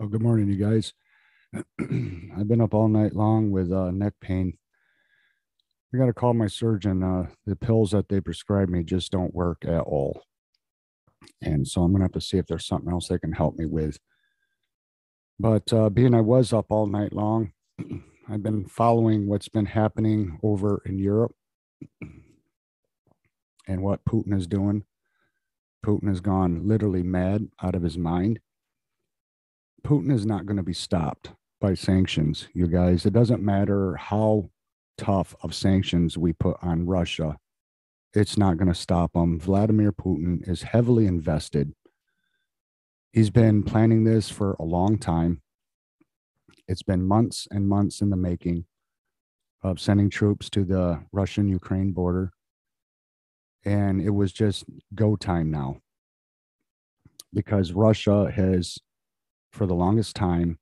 Oh, good morning, you guys. I've been up all night long with neck pain. I got to call my surgeon. The pills that they prescribed me just don't work at all. And so I'm going to have to see if there's something else they can help me with. But being I was up all night long, I've been following what's been happening over in Europe and what Putin is doing. Putin has gone literally mad out of his mind. Putin is not going to be stopped by sanctions, you guys. It doesn't matter how tough of sanctions we put on Russia, it's not going to stop him. Vladimir Putin is heavily invested. He's been planning this for a long time. It's been months and months in the making of sending troops to the Russian Ukraine border. And it was just go time now because Russia has, for the longest time,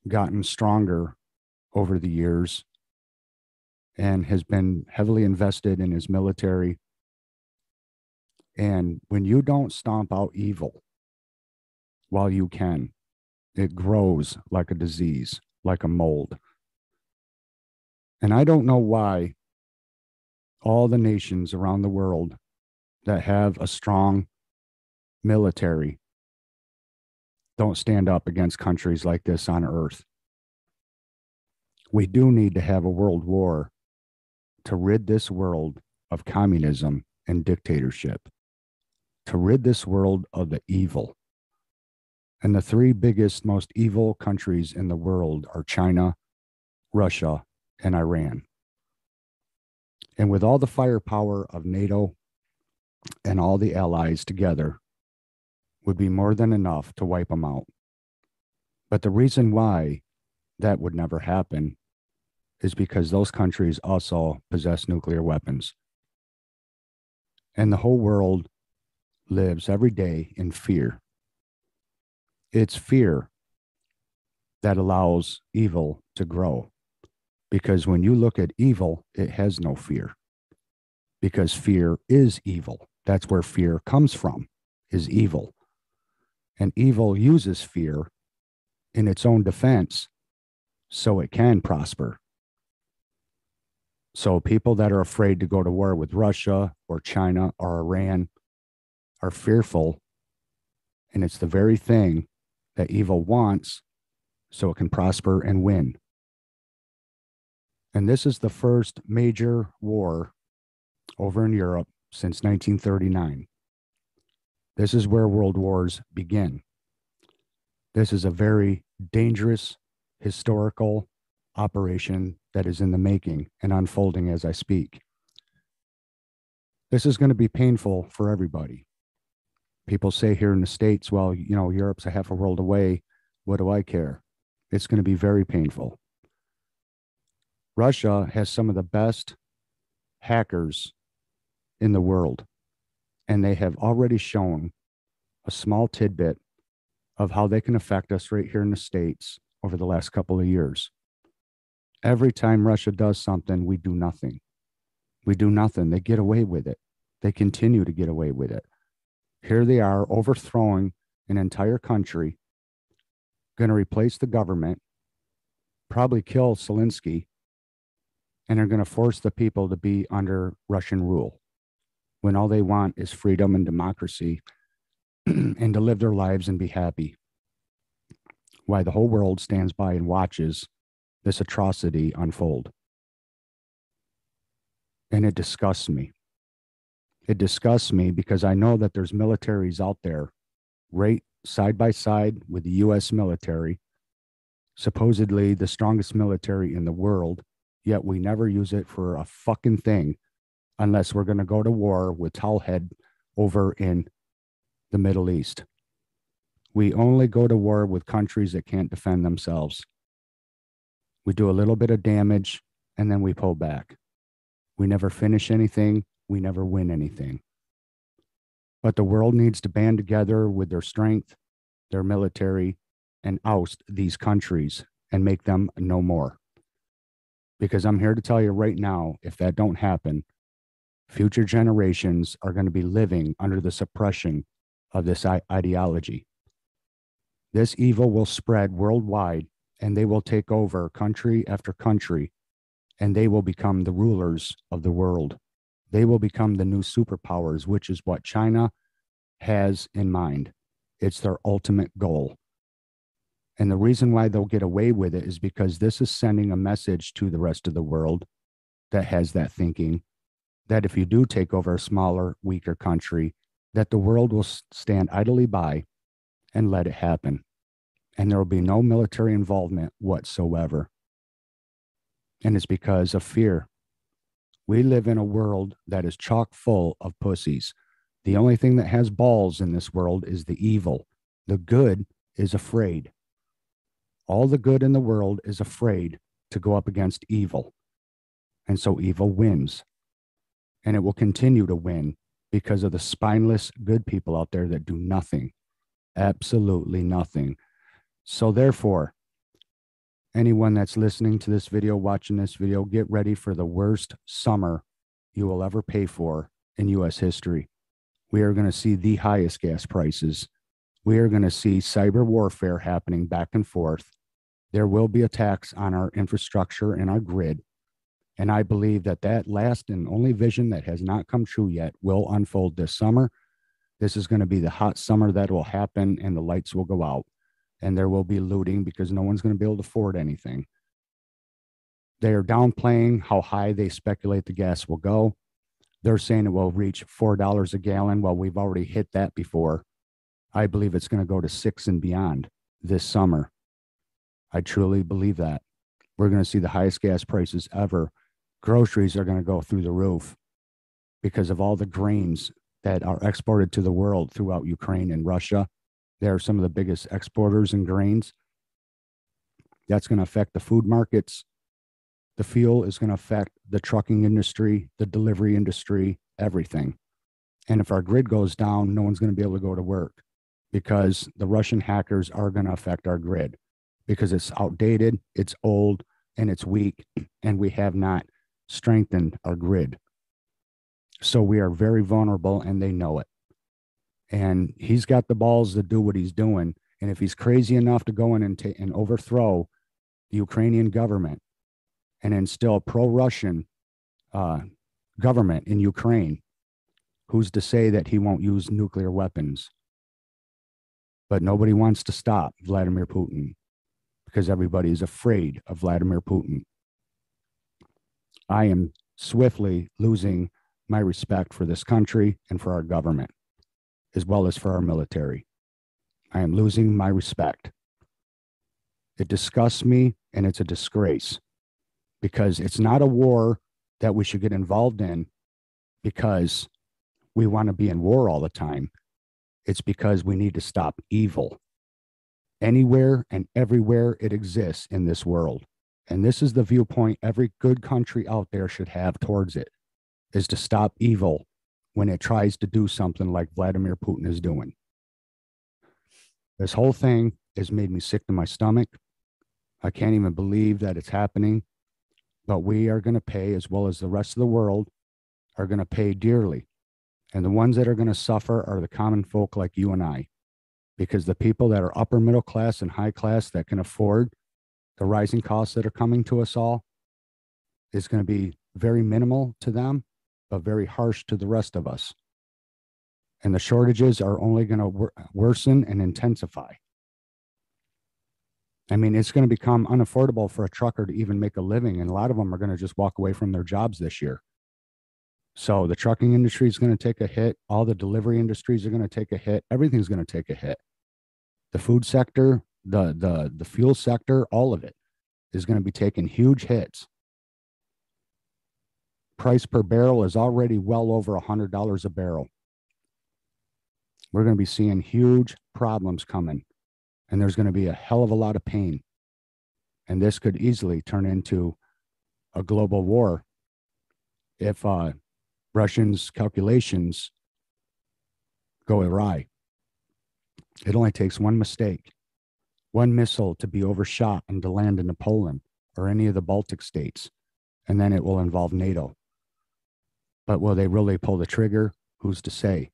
gotten stronger over the years and has been heavily invested in his military. And when you don't stomp out evil while you can, it grows like a disease, like a mold. And I don't know why all the nations around the world that have a strong military don't stand up against countries like this on earth. We do need to have a world war to rid this world of communism and dictatorship, to rid this world of the evil. And the three biggest, most evil countries in the world are China, Russia, and Iran. And with all the firepower of NATO and all the allies together, would be more than enough to wipe them out. But the reason why that would never happen is because those countries also possess nuclear weapons. And the whole world lives every day in fear. It's fear that allows evil to grow. Because when you look at evil, it has no fear. Because fear is evil. That's where fear comes from, is evil. And evil uses fear in its own defense so it can prosper. So people that are afraid to go to war with Russia or China or Iran are fearful. And it's the very thing that evil wants so it can prosper and win. And this is the first major war over in Europe since 1939. This is where world wars begin. This is a very dangerous historical operation that is in the making and unfolding as I speak. This is going to be painful for everybody. People say here in the States, well, Europe's a half a world away. What do I care? It's going to be very painful. Russia has some of the best hackers in the world, and they have already shown a small tidbit of how they can affect us right here in the States over the last couple of years. Every time Russia does something, we do nothing. We do nothing. They get away with it. They continue to get away with it. Here they are overthrowing an entire country, going to replace the government, probably kill Zelensky, and are going to force the people to be under Russian rule when all they want is freedom and democracy and to live their lives and be happy. Why the whole world stands by and watches this atrocity unfold. And it disgusts me. It disgusts me because I know that there's militaries out there right side by side with the U.S. military, supposedly the strongest military in the world, yet we never use it for a fucking thing unless we're going to go to war with Towelhead over in the Middle East. We only go to war with countries that can't defend themselves. We do a little bit of damage and then we pull back. We never finish anything. We never win anything. But the world needs to band together with their strength, their military, and oust these countries and make them no more. Because I'm here to tell you right now, if that don't happen, future generations are going to be living under the suppression of this ideology. This evil will spread worldwide, and they will take over country after country, and they will become the rulers of the world. They will become the new superpowers, which is what China has in mind. It's their ultimate goal. And the reason why they'll get away with it is because this is sending a message to the rest of the world that has that thinking that if you do take over a smaller, weaker country, that the world will stand idly by and let it happen. And there will be no military involvement whatsoever. And it's because of fear. We live in a world that is chock full of pussies. The only thing that has balls in this world is the evil. The good is afraid. All the good in the world is afraid to go up against evil. And so evil wins. And it will continue to win because of the spineless good people out there that do nothing. Absolutely nothing. So therefore, anyone that's listening to this video, watching this video, get ready for the worst summer you will ever pay for in U.S. history. We are going to see the highest gas prices. We are going to see cyber warfare happening back and forth. There will be attacks on our infrastructure and our grid. And I believe that that last and only vision that has not come true yet will unfold this summer. This is going to be the hot summer that will happen, and the lights will go out. And there will be looting because no one's going to be able to afford anything. They are downplaying how high they speculate the gas will go. They're saying it will reach $4 a gallon. Well, we've already hit that before. I believe it's going to go to $6 and beyond this summer. I truly believe that. We're going to see the highest gas prices ever. Groceries are going to go through the roof because of all the grains that are exported to the world throughout Ukraine and Russia. They are some of the biggest exporters in grains. That's going to affect the food markets. The fuel is going to affect the trucking industry, the delivery industry, everything. And if our grid goes down, no one's going to be able to go to work because the Russian hackers are going to affect our grid because it's outdated, it's old, and it's weak, and we have not strengthened our grid. So we are very vulnerable, and they know it. And he's got the balls to do what he's doing. And if he's crazy enough to go in and overthrow the Ukrainian government and instill pro-Russian government in Ukraine, who's to say that he won't use nuclear weapons? But nobody wants to stop Vladimir Putin because everybody is afraid of Vladimir Putin. I am swiftly losing my respect for this country and for our government, as well as for our military. I am losing my respect. It disgusts me, and it's a disgrace because it's not a war that we should get involved in because we want to be in war all the time. It's because we need to stop evil. Anywhere and everywhere it exists in this world. And this is the viewpoint every good country out there should have towards it, is to stop evil when it tries to do something like Vladimir Putin is doing. This whole thing has made me sick to my stomach. I can't even believe that it's happening, but we are going to pay, as well as the rest of the world, are going to pay dearly. And the ones that are going to suffer are the common folk like you and I, because the people that are upper middle class and high class that can afford the rising costs that are coming to us all is going to be very minimal to them, but very harsh to the rest of us. And the shortages are only going to worsen and intensify. I mean, it's going to become unaffordable for a trucker to even make a living. And a lot of them are going to just walk away from their jobs this year. So the trucking industry is going to take a hit. All the delivery industries are going to take a hit. Everything's going to take a hit. The food sector, the fuel sector, all of it is going to be taking huge hits. Price per barrel is already well over $100 a barrel. We're going to be seeing huge problems coming, and there's going to be a hell of a lot of pain. And this could easily turn into a global war if Russians' calculations go awry. It only takes one mistake, one missile to be overshot and to land into Poland or any of the Baltic states, and then it will involve NATO. But will they really pull the trigger? Who's to say?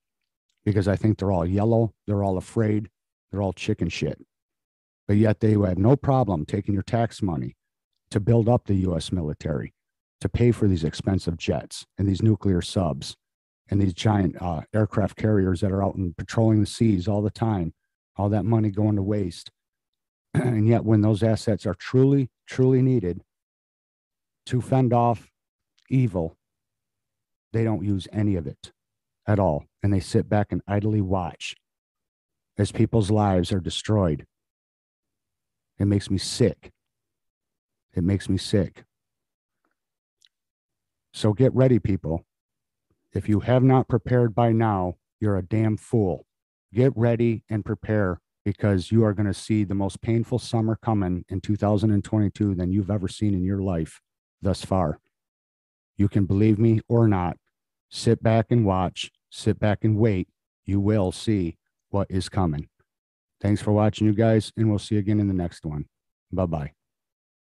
Because I think they're all yellow, they're all afraid, they're all chicken shit. but yet they have no problem taking your tax money to build up the U.S. military, to pay for these expensive jets and these nuclear subs and these giant aircraft carriers that are out and patrolling the seas all the time, all that money going to waste. And yet when those assets are truly, truly needed to fend off evil, they don't use any of it at all. And they sit back and idly watch as people's lives are destroyed. It makes me sick. It makes me sick. So get ready, people. If you have not prepared by now, you're a damn fool. Get ready and prepare, because you are going to see the most painful summer coming in 2022 than you've ever seen in your life thus far. You can believe me or not. Sit back and watch. Sit back and wait. You will see what is coming. Thanks for watching, you guys, and we'll see you again in the next one. Bye-bye.